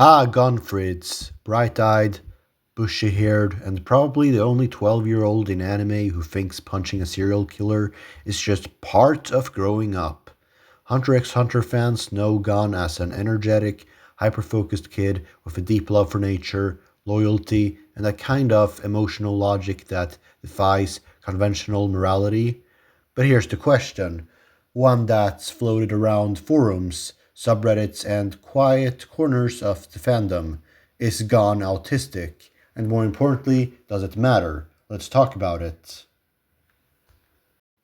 Gon Freecss, bright-eyed, bushy-haired, and probably the only 12-year-old in anime who thinks punching a serial killer is just part of growing up. Hunter x Hunter fans know Gon as an energetic, hyper-focused kid with a deep love for nature, loyalty, and a kind of emotional logic that defies conventional morality. But here's the question, one that's floated around forums, subreddits, and quiet corners of the fandom. Is Gon autistic? And more importantly, does it matter? Let's talk about it.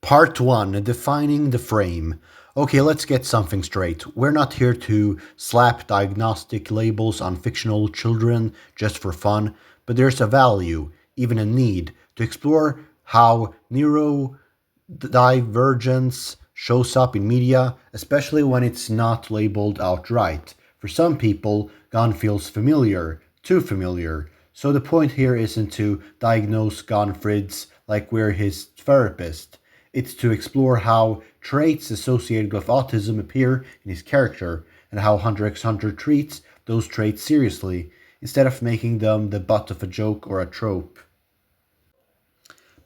Part 1, Defining the Frame. Okay, let's get something straight. We're not here to slap diagnostic labels on fictional children just for fun, but there's a value, even a need, to explore how neurodivergence shows up in media, especially when it's not labeled outright. For some people, Gon feels familiar, too familiar. So the point here isn't to diagnose Gon Freecss like we're his therapist. It's to explore how traits associated with autism appear in his character, and how Hunter x Hunter treats those traits seriously, instead of making them the butt of a joke or a trope.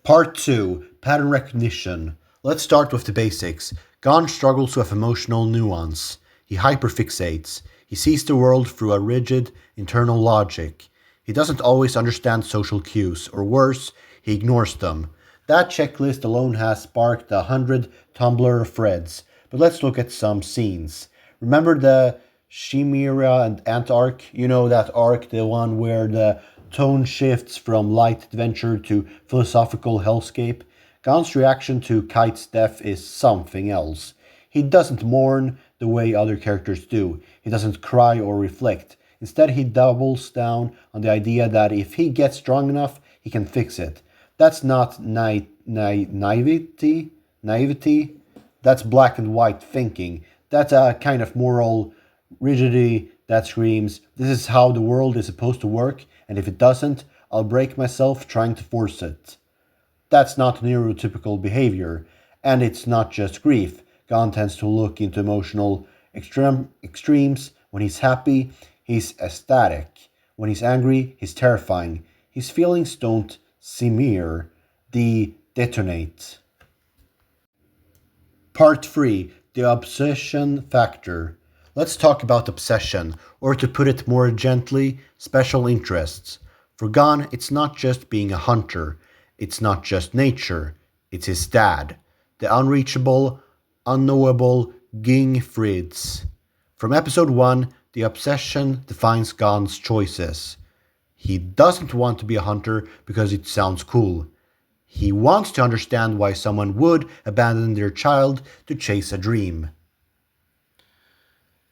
Part 2, Pattern Recognition. Let's start with the basics. Gon struggles with emotional nuance. He hyperfixates. He sees the world through a rigid, internal logic. He doesn't always understand social cues, or worse, he ignores them. That checklist alone has sparked 100 Tumblr threads, but let's look at some scenes. Remember the Chimera Ant arc? You know that arc, the one where the tone shifts from light adventure to philosophical hellscape? Gon's reaction to Kite's death is something else. He doesn't mourn the way other characters do. He doesn't cry or reflect. Instead, he doubles down on the idea that if he gets strong enough, he can fix it. That's not naivety. That's black and white thinking. That's a kind of moral rigidity that screams, this is how the world is supposed to work, and if it doesn't, I'll break myself trying to force it. That's not neurotypical behavior, and it's not just grief. Gon tends to look into emotional extremes. When he's happy, he's ecstatic. When he's angry, he's terrifying. His feelings don't simmer, they detonate. Part 3, The Obsession Factor. Let's talk about obsession, or to put it more gently, special interests. For Gon, it's not just being a hunter. It's not just nature, it's his dad, the unreachable, unknowable Ging Freecss. From episode 1, the obsession defines Gon's choices. He doesn't want to be a hunter because it sounds cool. He wants to understand why someone would abandon their child to chase a dream.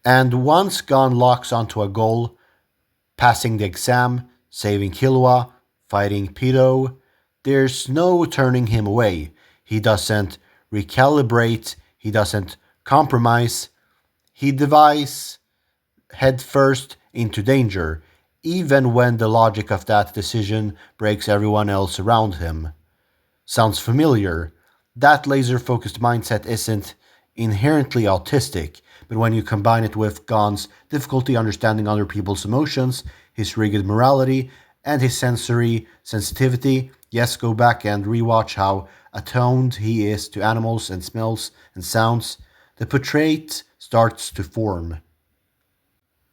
And once Gon locks onto a goal, passing the exam, saving Killua, fighting Pedo, there's no turning him away. He doesn't recalibrate, he doesn't compromise, he dives headfirst into danger, even when the logic of that decision breaks everyone else around him. Sounds familiar? That laser-focused mindset isn't inherently autistic, but when you combine it with Gon's difficulty understanding other people's emotions, his rigid morality, and his sensory sensitivity, yes, go back and rewatch how attuned he is to animals and smells and sounds, the portrait starts to form.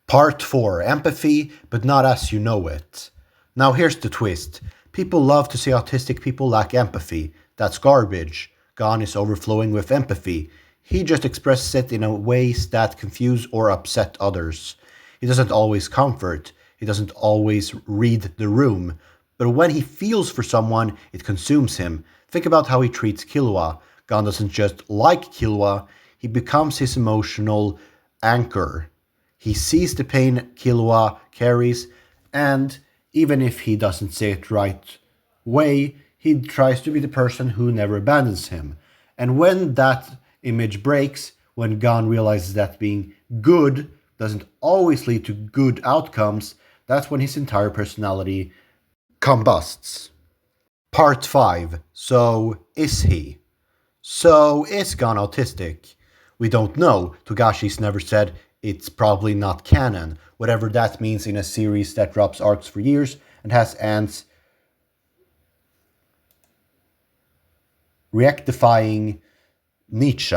Part 4, Empathy, but not as you know it. Now here's the twist. People love to see autistic people lack empathy. That's garbage. Gon is overflowing with empathy. He just expresses it in a ways that confuse or upset others. He doesn't always comfort. He doesn't always read the room. But when he feels for someone, it consumes him. Think about how he treats Killua. Gon doesn't just like Killua, he becomes his emotional anchor. He sees the pain Killua carries, and even if he doesn't say it right way, he tries to be the person who never abandons him. And when that image breaks, when Gon realizes that being good doesn't always lead to good outcomes, that's when his entire personality combusts. Part 5. So, is he? So, is Gon autistic? We don't know. Togashi's never said it's probably not canon. whatever that means in a series that drops arcs for years and has ants reactifying Nietzsche.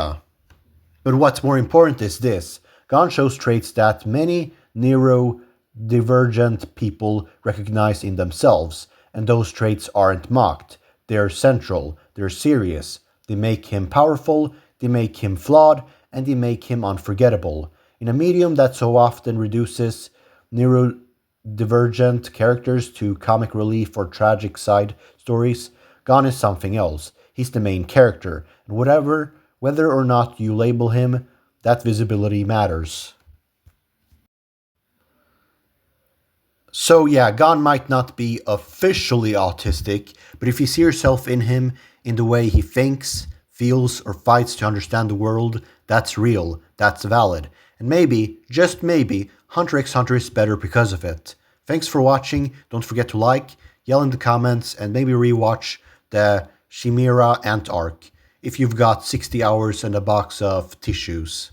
But what's more important is this: Gon shows traits that many neurodivergent people recognize in themselves, and those traits aren't mocked. They're central, they're serious, they make him powerful, they make him flawed, and they make him unforgettable. In a medium that so often reduces neurodivergent characters to comic relief or tragic side stories, Gon is something else. He's the main character, and whether or not you label him, that visibility matters. So yeah, Gon might not be officially autistic, but if you see yourself in him, in the way he thinks, feels, or fights to understand the world, that's real, that's valid. And maybe, just maybe, Hunter x Hunter is better because of it. Thanks for watching, don't forget to like, yell in the comments, and maybe rewatch the Chimera Ant arc if you've got 60 hours and a box of tissues.